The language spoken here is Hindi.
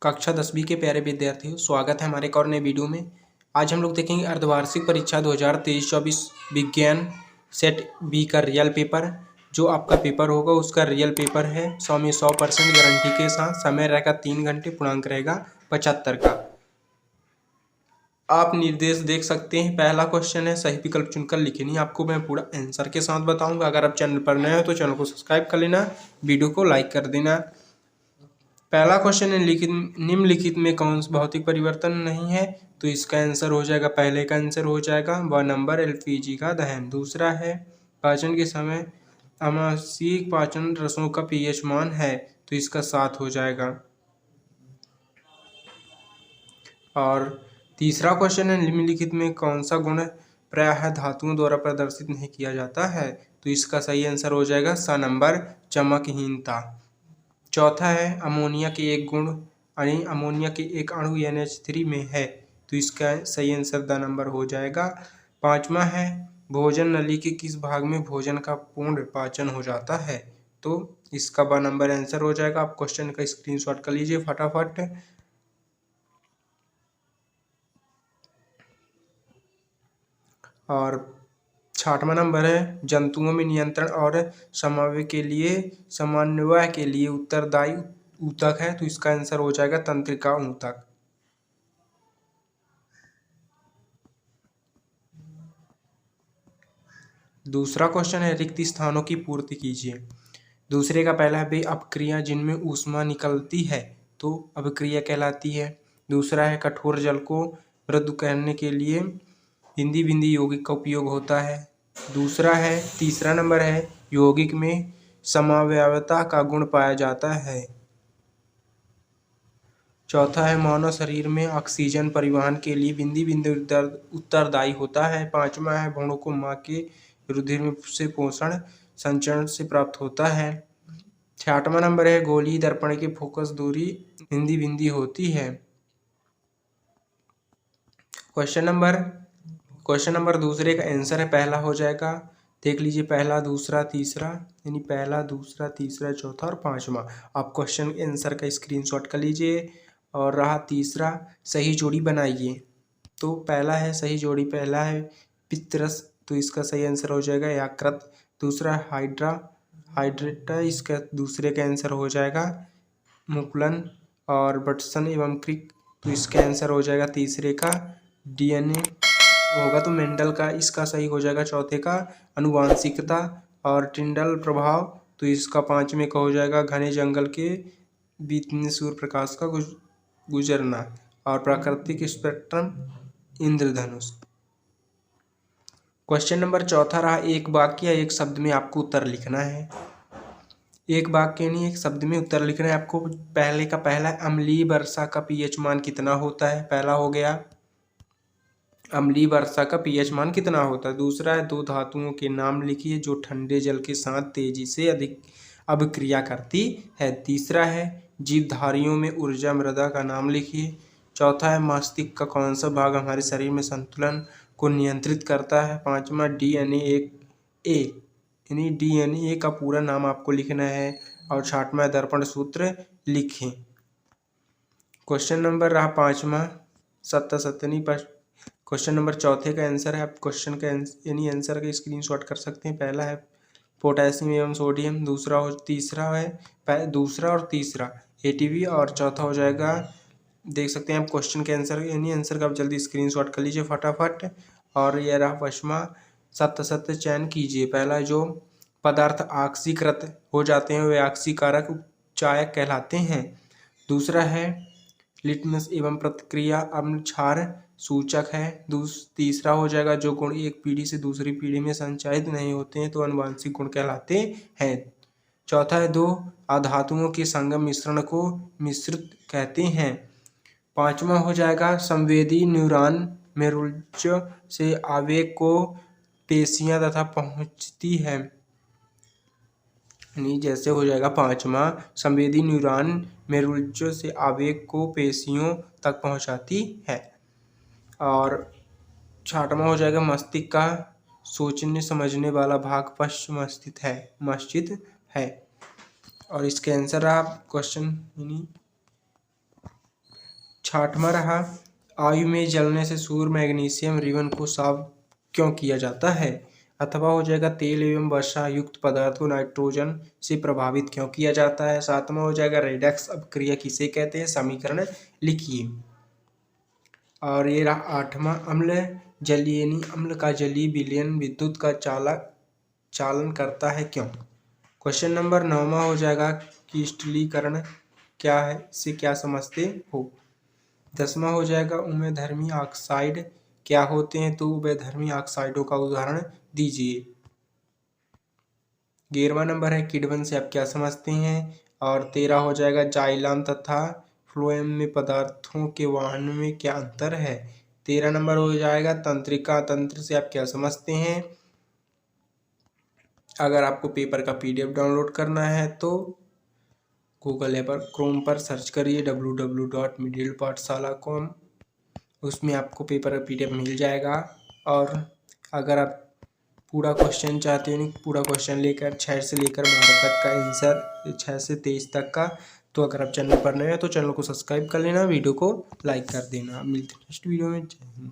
कक्षा 10वीं के प्यारे विद्यार्थियों, स्वागत है हमारे एक और नए वीडियो में। आज हम लोग देखेंगे अर्धवार्षिक परीक्षा 2023-24 विज्ञान सेट बी का रियल पेपर। जो आपका पेपर होगा उसका रियल पेपर है 100 में 100% गारंटी के साथ। समय रहेगा 3 घंटे, पूर्णांक रहेगा 75 का। आप निर्देश देख सकते हैं। पहला क्वेश्चन है, सही विकल्प चुनकर लिखनी। आपको मैं पूरा आंसर के साथ बताऊंगा। अगर आप चैनल पर नए हो तो चैनल को सब्सक्राइब कर लेना, वीडियो को लाइक कर देना। पहला क्वेश्चन है, निम्नलिखित में कौन सा भौतिक परिवर्तन नहीं है? तो इसका आंसर हो जाएगा, पहले का आंसर हो जाएगा व नंबर एलपीजी का दहन। दूसरा है, पाचन के समय आमाशयिक पाचन रसों का पीएच मान है, तो इसका 7 हो जाएगा। और तीसरा क्वेश्चन है, निम्नलिखित में कौन सा गुण प्रायः धातुओं द्वारा प्रदर्शित नहीं किया जाता है? तो इसका सही आंसर हो जाएगा सा नंबर, चमकहीनता। चौथा है, अमोनिया के एक गुण यानी अमोनिया के एक अणु NH3 में है, तो इसका सही आंसर द नंबर हो जाएगा। पांचवा है, भोजन नली के किस भाग में भोजन का पूर्ण पाचन हो जाता है? तो इसका ब नंबर आंसर हो जाएगा। आप क्वेश्चन का स्क्रीनशॉट कर लीजिए फटाफट। और 6वां नंबर है, जंतुओं में नियंत्रण और समन्वय के लिए उत्तरदायी ऊतक है, तो इसका आंसर हो जाएगा तंत्रिका ऊतक। दूसरा क्वेश्चन है, रिक्त स्थानों की पूर्ति कीजिए। दूसरे का पहला है, वे अपक्रिया जिनमें ऊष्मा निकलती है तो अपक्रिया कहलाती है। दूसरा है, कठोर जल को मृदु करने के लिए बिंदी बिंदी यौगिक का उपयोग होता है। दूसरा है, तीसरा नंबर है, यौगिक में समवायता का गुण पाया जाता है। चौथा है, मानव शरीर में ऑक्सीजन परिवहन के लिए बिंदी बिंदी उत्तरदायी होता है। पांचवा है, भ्रूणों को मां के रुधिर से पोषण संचरण से प्राप्त होता है। 6वां नंबर है, गोलीय दर्पण की फोकस दूरी बिंदी बिंदी होती है। क्वेश्चन नंबर दूसरे का आंसर है, पहला हो जाएगा, देख लीजिए, पहला दूसरा तीसरा, यानी पहला दूसरा तीसरा चौथा और पांचवा। आप क्वेश्चन आंसर का स्क्रीनशॉट कर लीजिए। और रहा तीसरा, सही जोड़ी बनाइए। तो पहला है, सही जोड़ी पहला है पितरस, तो इसका सही आंसर हो जाएगा यकृत। दूसरा हाइड्रेटा, इसका दूसरे का आंसर हो जाएगा मुकुलन। और बटसन एवं क्रिक, तो इसका आंसर हो जाएगा तीसरे का DNA होगा, तो मेंडल का इसका सही हो जाएगा चौथे का अनुवांशिकता। और टिंडल प्रभाव, तो इसका पांचवें का हो जाएगा घने जंगल के बीच में सूर्य प्रकाश का गुजरना। और प्राकृतिक स्पेक्ट्रम इंद्रधनुष। क्वेश्चन नंबर चौथा रहा, एक वाक्य या एक शब्द में आपको उत्तर लिखना है। एक वाक्य नहीं, एक शब्द में उत्तर लिखना है आपको। पहले का पहला, अम्लीय वर्षा का पीएच मान कितना होता है? पहला हो गया, अम्लीय वर्षा का पीएच मान कितना होता है। दूसरा है, दो धातुओं के नाम लिखिए जो ठंडे जल के साथ तेजी से अधिक अभिक्रिया करती है। तीसरा है, जीवधारियों में ऊर्जा मृदा का नाम लिखिए। चौथा है, मस्तिष्क का कौन सा भाग हमारे शरीर में संतुलन को नियंत्रित करता है। पांचवा, DNA का पूरा नाम आपको लिखना है। और 6वां, दर्पण सूत्र लिखें। क्वेश्चन नंबर रहा पांचवा, सत्तनी पर। क्वेश्चन नंबर चौथे का आंसर है, आप क्वेश्चन का आंसर का स्क्रीनशॉट कर सकते हैं। पहला है पोटेशियम एवं सोडियम। दूसरा और तीसरा ATP। और चौथा हो जाएगा, देख सकते हैं आप क्वेश्चन के आंसर का आप जल्दी स्क्रीनशॉट कर लीजिए फटाफट। और यह रहा पश्चिमा, सत्य चयन कीजिए। पहला, जो पदार्थ ऑक्सीकृत हो जाते हैं वे ऑक्सीकारक उपचायक कहलाते हैं। दूसरा है, लिटमस एवं प्रतिक्रिया अम्ल क्षार सूचक है। तीसरा हो जाएगा, जो गुण एक पीढ़ी से दूसरी पीढ़ी में संचारित नहीं होते हैं तो अनुवांशिक गुण कहलाते हैं। चौथा है, दो अधातुओं के संगम मिश्रण को मिश्रित कहते हैं। पांचवा हो जाएगा, संवेदी न्यूरॉन मेरुज्जो से आवेग को पेशियां तथा पहुंचती है। जैसे हो जाएगा पांचवा, संवेदी न्यूरॉन मेरुज्जो से आवेग को पेशियों तक पहुंचाती है। और 6वां हो जाएगा, मस्तिष्क का सोचने समझने वाला भाग पश्चिम मस्जिद है। और इसके आंसर आप क्वेश्चन छठवां रहा, आयु में जलने से सूर्य मैग्नीशियम रिबन को साफ क्यों किया जाता है। अथवा हो जाएगा, तेल एवं वसा युक्त पदार्थ को नाइट्रोजन से प्रभावित क्यों किया जाता है। सातवां हो जाएगा, रेडक्स अपक्रिया किसे कहते हैं, समीकरण लिखिए। और ये रहा आठवां, अम्ल जलीय अम्ल का जलीय विलयन विद्युत का चालन करता है क्यों। क्वेश्चन नंबर 9वां हो जाएगा, क्रिस्टलीकरण क्या है, इससे क्या समझते हो। 10वां हो जाएगा, उभयधर्मी ऑक्साइड क्या होते हैं, तो उभयधर्मी ऑक्साइडों का उदाहरण दीजिए। 11वां नंबर है, किण्वन से आप क्या समझते हैं। और 13 हो जाएगा, जाइलम तथा फ्लोएम में पदार्थों के वहन में क्या अंतर है। 13 नंबर हो जाएगा, तंत्रिका तंत्र से आप क्या समझते हैं। अगर आपको पेपर का PDF डाउनलोड करना है तो गूगल पर क्रोम पर सर्च करिए www.medialpathshala.com, उसमें आपको पेपर का PDF मिल जाएगा। और अगर आप पूरा क्वेश्चन चाहते हैं, पूरा क्वेश्चन लेकर 6 से लेकर 12 तक का आंसर, 6 से 23 तक का, तो अगर आप चैनल पर नए हैं तो चैनल को सब्सक्राइब कर लेना, वीडियो को लाइक कर देना। मिलते हैं नेक्स्ट वीडियो में। जय हिंद।